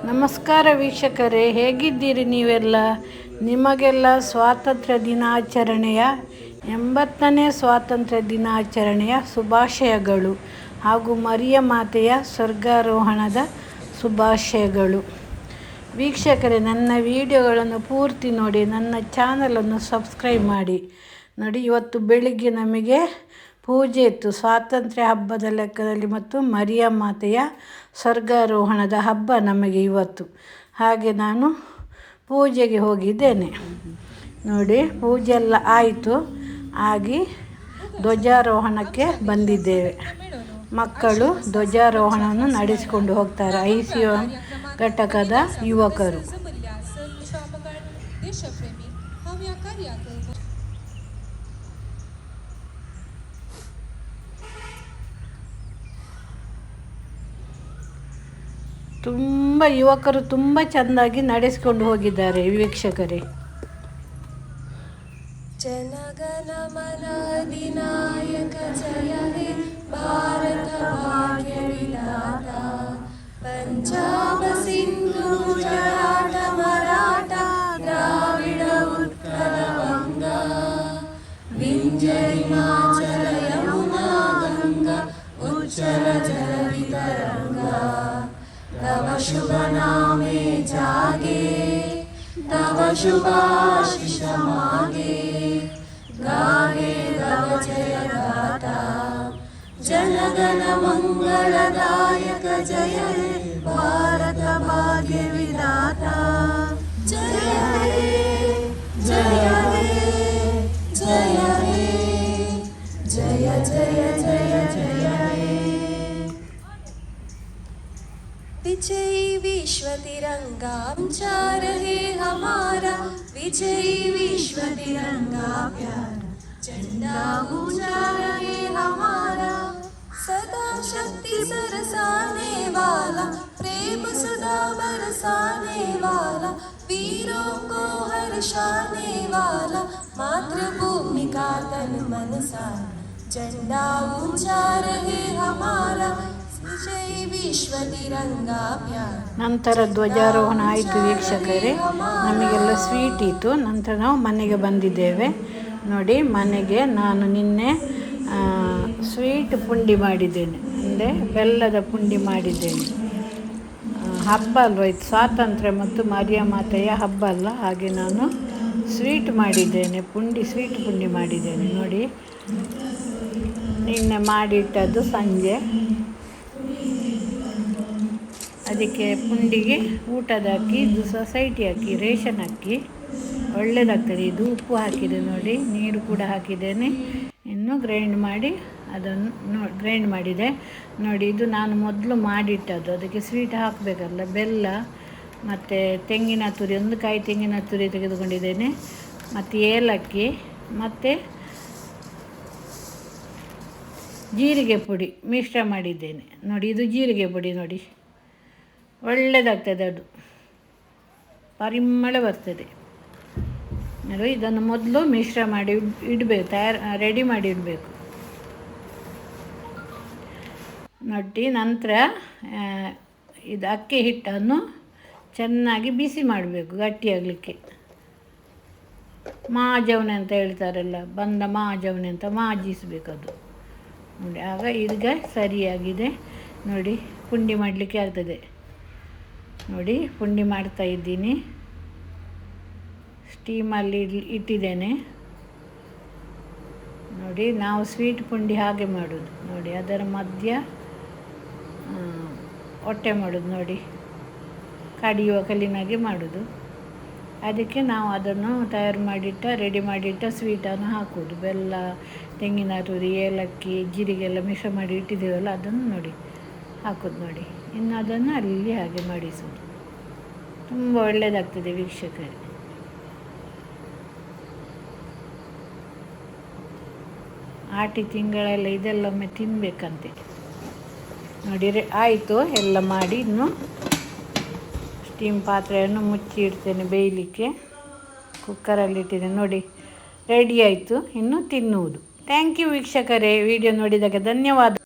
ನಮಸ್ಕಾರ ವೀಕ್ಷಕರೇ, ಹೇಗಿದ್ದೀರಿ ನೀವೆಲ್ಲ? ನಿಮಗೆಲ್ಲ ಸ್ವಾತಂತ್ರ್ಯ ದಿನಾಚರಣೆಯ 80ನೇ ಸ್ವಾತಂತ್ರ್ಯ ದಿನಾಚರಣೆಯ ಶುಭಾಶಯಗಳು ಹಾಗೂ ಮರಿಯ ಮಾತೆಯ ಸ್ವರ್ಗಾರೋಹಣದ ಶುಭಾಶಯಗಳು. ವೀಕ್ಷಕರೇ, ನನ್ನ ವಿಡಿಯೋಗಳನ್ನು ಪೂರ್ತಿ ನೋಡಿ, ನನ್ನ ಚಾನಲನ್ನು ಸಬ್ಸ್ಕ್ರೈಬ್ ಮಾಡಿ. ನೋಡಿ, ಇವತ್ತು ಬೆಳಿಗ್ಗೆ ನಮಗೆ ಪೂಜೆ ಇತ್ತು, ಸ್ವಾತಂತ್ರ್ಯ ಹಬ್ಬದ ಲೆಕ್ಕದಲ್ಲಿ ಮತ್ತು ಮರಿಯ ಮಾತೆಯ ಸ್ವರ್ಗಾರೋಹಣದ ಹಬ್ಬ ನಮಗೆ ಇವತ್ತು. ಹಾಗೆ ನಾನು ಪೂಜೆಗೆ ಹೋಗಿದ್ದೇನೆ. ನೋಡಿ, ಪೂಜೆ ಎಲ್ಲ ಆಯಿತು, ಆಗಿ ಧ್ವಜಾರೋಹಣಕ್ಕೆ ಬಂದಿದ್ದೇವೆ. ಮಕ್ಕಳು ಧ್ವಜಾರೋಹಣವನ್ನು ನಡೆಸಿಕೊಂಡು ಹೋಗ್ತಾರೆ, ICOM ಘಟಕದ ಯುವಕರು. ತುಂಬ ಯುವಕರು ತುಂಬ ಚೆಂದಾಗಿ ನಡೆಸಿಕೊಂಡು ಹೋಗಿದ್ದಾರೆ ವೀಕ್ಷಕರೇ. ಜನಗಣ ಮನ ಅಧಿನಾಯಕ ಜಯ ಹೇ ಭಾರತ ಭಾಗ್ಯ ವಿಧಾತ, ಪಂಜಾಬ ಸಿಂಧು ಗುಜರಾಟ ಮರಾಠ ದ್ರಾವಿಡ ಉತ್ಕಲ ವಂಗ, ವಿಂಧ್ಯ ಹಿಮಾಚಲ ಯಮುನಾ ಗಂಗಾ ಉಚ್ಚಲ ಜಲ ವಿತರಂಗ, तव शुभ नामे जागे, तव शुभाशिष मागे, गाहे तव जय गाथा, जनगण मंगलदायक जय हे भारत भाग्य विधाता, जय हे जय हे जय हे जय जय जय जय हे। विजयी विश्व तिरंगा ऊंचा रहे हमारा, विजयी विश्व तिरंगा प्यारा, झंडा ऊंचा रहे हमारा, सदा शक्ति बरसाने वाला, प्रेम सुधा बरसाने वाला, वीरों को हर्षाने वाला, मातृभूमि का तन मन सारा, झंडा ऊंचा रहे हमारा, ನಂತರ ಧ್ವಜಾರೋಹಣ ಆಯಿತು ವೀಕ್ಷಕರೇ. ನಮಗೆಲ್ಲ ಸ್ವೀಟ್ ಇತ್ತು. ನಂತರ ನಾವು ಮನೆಗೆ ಬಂದಿದ್ದೇವೆ. ನೋಡಿ, ಮನೆಗೆ ನಾನು ನಿನ್ನೆ ಸ್ವೀಟ್ ಪುಂಡಿ ಮಾಡಿದ್ದೇನೆ, ಅಂದರೆ ಬೆಲ್ಲದ ಪುಂಡಿ ಮಾಡಿದ್ದೇನೆ. ಹಬ್ಬ ಅಲ್ವ ಇದು, ಸ್ವಾತಂತ್ರ್ಯ ಮತ್ತು ಮರಿಯ ಮಾತೆಯ ಹಬ್ಬ ಅಲ್ಲ, ಹಾಗೆ ನಾನು ಸ್ವೀಟ್ ಮಾಡಿದ್ದೇನೆ, ಸ್ವೀಟ್ ಪುಂಡಿ ಮಾಡಿದ್ದೇನೆ. ನೋಡಿ, ನಿನ್ನೆ ಮಾಡಿಟ್ಟದ್ದು ಸಂಜೆ. ಅದಕ್ಕೆ ಪುಂಡಿಗೆ ಊಟದ ಅಕ್ಕಿ, ಇದು ಸೊಸೈಟಿ ಅಕ್ಕಿ, ರೇಷನ್ ಅಕ್ಕಿ, ಒಳ್ಳೆಯದಾಗ್ತದೆ ಇದು. ಉಪ್ಪು ಹಾಕಿದೆ ನೋಡಿ, ನೀರು ಕೂಡ ಹಾಕಿದ್ದೇನೆ. ಇನ್ನು ಗ್ರೈಂಡ್ ಮಾಡಿ ಅದನ್ನು ಗ್ರೈಂಡ್ ಮಾಡಿದೆ ನೋಡಿ. ಇದು ನಾನು ಮೊದಲು ಮಾಡಿಟ್ಟದ್ದು, ಅದಕ್ಕೆ ಸ್ವೀಟ್ ಹಾಕಬೇಕಲ್ಲ, ಬೆಲ್ಲ ಮತ್ತು ತೆಂಗಿನ ತುರಿ, ಒಂದು ಕಾಯಿ ತೆಂಗಿನ ತುರಿ ತೆಗೆದುಕೊಂಡಿದ್ದೇನೆ, ಮತ್ತು ಏಲಕ್ಕಿ ಮತ್ತು ಜೀರಿಗೆ ಪುಡಿ ಮಿಶ್ರ ಮಾಡಿದ್ದೇನೆ ನೋಡಿ. ಇದು ಜೀರಿಗೆ ಪುಡಿ ನೋಡಿ, ಒಳ್ಳೆಯದಾಗ್ತದೆ, ಅದು ಪರಿಮಳ ಬರ್ತದೆ ನೋಡಿ. ಇದನ್ನು ಮೊದಲು ಮಿಶ್ರ ಮಾಡಿ ಇಡಬೇಕು, ರೆಡಿ ಮಾಡಿ ಇಡಬೇಕು ನೋಡಿ. ನಂತರ ಇದು ಅಕ್ಕಿ ಹಿಟ್ಟನ್ನು ಚೆನ್ನಾಗಿ ಬಿಸಿ ಮಾಡಬೇಕು, ಗಟ್ಟಿಯಾಗಲಿಕ್ಕೆ. ಮಾಜವನೆ ಅಂತ ಹೇಳ್ತಾರಲ್ಲ, ಬಂದ ಮಾಜವನೆ ಅಂತ ಮಾಜಿಸಬೇಕದು ನೋಡಿ. ಆಗ ಈಗ ಸರಿಯಾಗಿದೆ ನೋಡಿ, ಪುಂಡಿ ಮಾಡಲಿಕ್ಕೆ ಆಗ್ತದೆ ನೋಡಿ. ಪುಂಡಿ ಮಾಡ್ತಾ ಇದ್ದೀನಿ, ಸ್ಟೀಮಲ್ಲಿ ಇಟ್ಟಿದ್ದೇನೆ ನೋಡಿ. ನಾವು ಸ್ವೀಟ್ ಪುಂಡಿ ಹಾಗೆ ಮಾಡೋದು ನೋಡಿ, ಅದರ ಮಧ್ಯ ಹೊಟ್ಟೆ ಮಾಡೋದು ನೋಡಿ, ಕಡಿಯುವ ಕಲ್ಲಿನಾಗೆ ಮಾಡೋದು. ಅದಕ್ಕೆ ನಾವು ಅದನ್ನು ರೆಡಿ ಮಾಡಿಟ್ಟ ಸ್ವೀಟನ್ನು ಹಾಕೋದು. ಬೆಲ್ಲ, ತೆಂಗಿನ ತುರಿ, ಏಲಕ್ಕಿ, ಜೀರಿಗೆಲ್ಲ ಮಿಶ್ರ ಮಾಡಿ ಇಟ್ಟಿದ್ದೇವಲ್ಲ, ಅದನ್ನು ನೋಡಿ ಹಾಕೋದು ನೋಡಿ. ಇನ್ನು ಅದನ್ನು ಅಲ್ಲಿ ಹಾಗೆ ಮಾಡಿಸೋದು, ತುಂಬ ಒಳ್ಳೆಯದಾಗ್ತದೆ ವೀಕ್ಷಕರೇ. ಆಟಿ ತಿಂಗಳೆಲ್ಲ ಇದೆಲ್ಲೊಮ್ಮೆ ತಿನ್ನಬೇಕಂತೆ ನೋಡಿ. ಆಯಿತು ಎಲ್ಲ ಮಾಡಿ, ಇನ್ನು ಸ್ಟೀಮ್ ಪಾತ್ರೆಯನ್ನು ಮುಚ್ಚಿ ಇಡ್ತೇನೆ ಬೇಯಲಿಕ್ಕೆ. ಕುಕ್ಕರಲ್ಲಿ ಇಟ್ಟಿದ್ದೇನೆ ನೋಡಿ, ರೆಡಿ ಆಯಿತು, ಇನ್ನು ತಿನ್ನುವುದು. ಥ್ಯಾಂಕ್ ಯು ವೀಕ್ಷಕರೇ, ವಿಡಿಯೋ ನೋಡಿದ್ದಕ್ಕೆ ಧನ್ಯವಾದ.